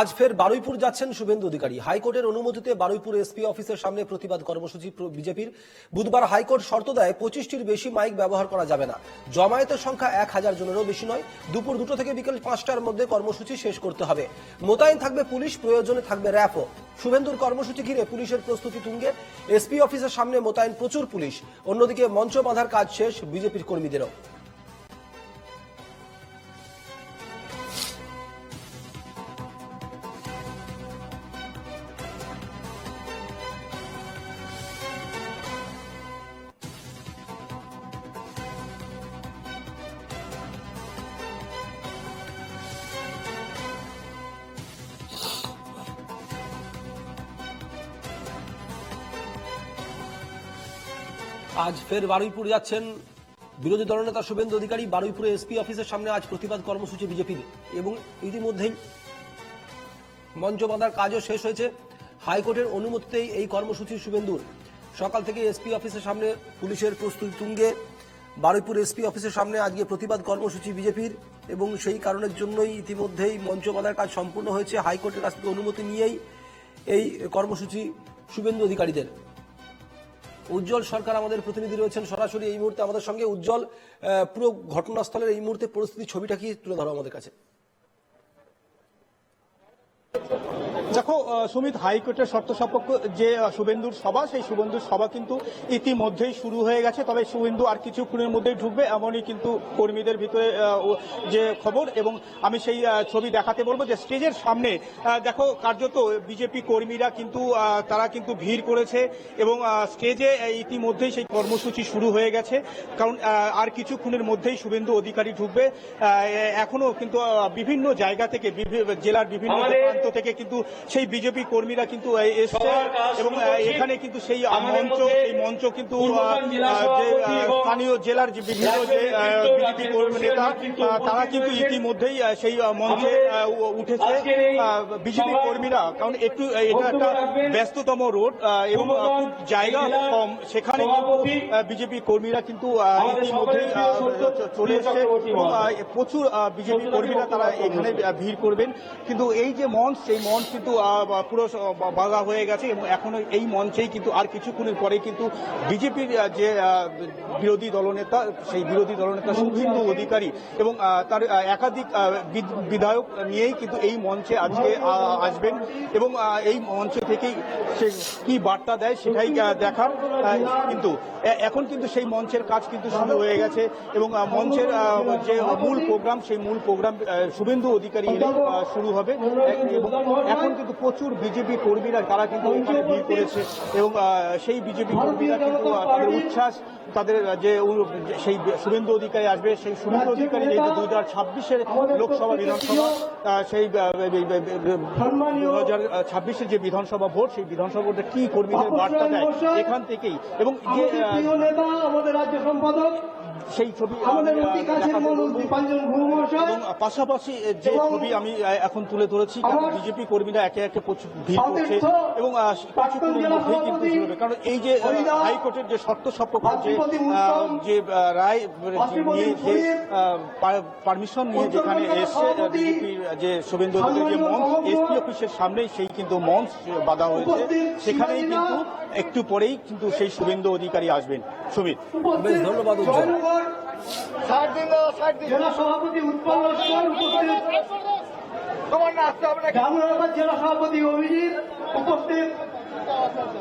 আজ ফের বারুইপুর যাচ্ছেন শুভেন্দু অধিকারী। হাইকোর্টের অনুমতিতে বারুইপুর এসপি অফিসের সামনে প্রতিবাদ কর্মসূচি বিজেপির। বুধবার হাইকোর্ট শর্ত দেয় 25টির বেশি মাইক ব্যবহার করা যাবে না। জমায়েতের সংখ্যা 1000 জনেরও বেশি নয়। দুপুর 2টো থেকে বিকেল 5টার মধ্যে কর্মসূচি শেষ করতে হবে। মোতায়েন থাকবে পুলিশ, প্রয়োজনে থাকবে র্যাবও। শুভেন্দুর কর্মসূচি ঘিরে পুলিশের প্রস্তুতি তুঙ্গে। এসপি অফিসের সামনে মোতায়েন প্রচুর পুলিশ। অন্যদিকে মঞ্চ বাঁধার কাজ শেষ বিজেপির কর্মীদেরও। আজ ফের বারুইপুর যাচ্ছেন বিরোধী দলনেতা শুভেন্দু অধিকারী। বারুইপুরে এসপি অফিসের সামনে আজ প্রতিবাদ কর্মসূচি বিজেপির এবং ইতিমধ্যেই মঞ্চ বাঁধার কাজও শেষ হয়েছে। হাইকোর্টের অনুমতিতেই এই কর্মসূচি শুভেন্দুর। সকাল থেকে এসপি অফিসের সামনে পুলিশের প্রস্তুতি তুঙ্গে। বারুইপুর এসপি অফিসের সামনে আজকে প্রতিবাদ কর্মসূচি বিজেপির এবং সেই কারণের জন্যই ইতিমধ্যেই মঞ্চ বাঁধার কাজ সম্পূর্ণ হয়েছে। হাইকোর্টের কাছ থেকে অনুমতি নিয়েই এই কর্মসূচি শুভেন্দু অধিকারীদের। উজ্জ্বল সরকার আমাদের প্রতিনিধি রয়েছেন সরাসরি এই মুহূর্তে আমাদের সঙ্গে। উজ্জ্বল, পুরো ঘটনাস্থলের এই মুহূর্তে পরিস্থিতি ছবিটা কি তুলে ধরো আমাদের কাছে। দেখো সুমিত, হাইকোর্টের শর্ত সাপেক্ষ যে শুভেন্দুর সভা, সেই শুভেন্দুর সভা কিন্তু ইতিমধ্যেই শুরু হয়ে গেছে। তবে শুভেন্দু আর কিছুক্ষণের মধ্যেই ঢুকবে, এমনই কিন্তু কর্মীদের ভিতরে যে খবর। এবং আমি সেই ছবি দেখাতে বলবো যে স্টেজের সামনে দেখো কার্যত বিজেপি কর্মীরা কিন্তু তারা কিন্তু ভিড় করেছে এবং স্টেজে ইতিমধ্যেই সেই কর্মসূচি শুরু হয়ে গেছে। কারণ আর কিছুক্ষণের মধ্যেই শুভেন্দু অধিকারী ঢুকবে। এখনো কিন্তু বিভিন্ন জায়গা থেকে জেলার বিভিন্ন প্রান্ত থেকে কিন্তু সেই বিজেপি কর্মীরা কিন্তু এসছে এবং এখানে কিন্তু সেই মঞ্চ কিন্তু যে স্থানীয় জেলার যে বিভিন্ন যে বিজেপি কর্মী নেতা তারা কিন্তু ইতিমধ্যেই সেই মঞ্চে উঠেছে। বিজেপি কর্মীরা, কারণ একটু এটা একটা ব্যস্ততম রোড এবং খুব জায়গা কম, সেখানে কিন্তু বিজেপি কর্মীরা কিন্তু ইতিমধ্যেই চলে এসছে এবং প্রচুর বিজেপি কর্মীরা তারা এখানে ভিড় করবেন। কিন্তু এই যে মঞ্চ, সেই মঞ্চ কিন্তু পুরো বাধা হয়ে গেছে এবং এখনো এই মঞ্চেই কিন্তু আর কিছুক্ষণের পরে কিন্তু বিজেপির যে বিরোধী দলনেতা, সেই বিরোধী দলনেতা শুভেন্দু অধিকারী এবং তার একাধিক বিধায়ক নিয়েই কিন্তু এই মঞ্চে আজকে আসবেন এবং এই মঞ্চ থেকেই সে কি বার্তা দেয় সেটাই দেখার। কিন্তু এখন কিন্তু সেই মঞ্চের কাজ কিন্তু শুরু হয়ে গেছে এবং মঞ্চের যে মূল প্রোগ্রাম, সেই মূল প্রোগ্রাম শুভেন্দু অধিকারী শুরু হবে। এবং এখন কিন্তু প্রচুর বিজেপি কর্মীরা তারা কিন্তু এখানে ভিড় করেছে এবং সেই বিজেপি কর্মীরা কিন্তু তাদের উচ্ছ্বাস, তাদের যে সেই শুভেন্দু অধিকারী আসবে, সেই শুভেন্দু অধিকারী যেহেতু 2026-এর লোকসভা বিধানসভা, সেই 2026-এর যে বিধানসভা ভোট, সেই বিধানসভা ভোটে কি কর্মীদের বার্তা দেয় এখান থেকেই। এবং আমাদের রাজ্য সম্পাদক সেই ছবি পাশাপাশি যে ছবি আমি এখন তুলে ধরেছি, বিজেপি কর্মীরা একে একে ভিড় করছে এবং কিছুক্ষণের মধ্যেই কিন্তু শুরু হবে। কারণ এই যে হাইকোর্টের যে শর্ত সাপেক্ষ যে রায় নিয়ে, যে পারমিশন নিয়ে যেখানে এসছে বিজেপির যে শুভেন্দু অধিকারী যে মঞ্চ এসপি অফিসের সামনেই সেই কিন্তু মঞ্চ বাঁধা হয়েছে, সেখানেই কিন্তু একটু পরেই কিন্তু সেই শুভেন্দু অধিকারী আসবেন। সুমিত, বেশ ধন্যবাদ উজ্জ্বল। জেলা সভাপতি উৎপল লস্কর উপস্থিত, জেলা সভাপতি অভিজিৎ উপস্থিত।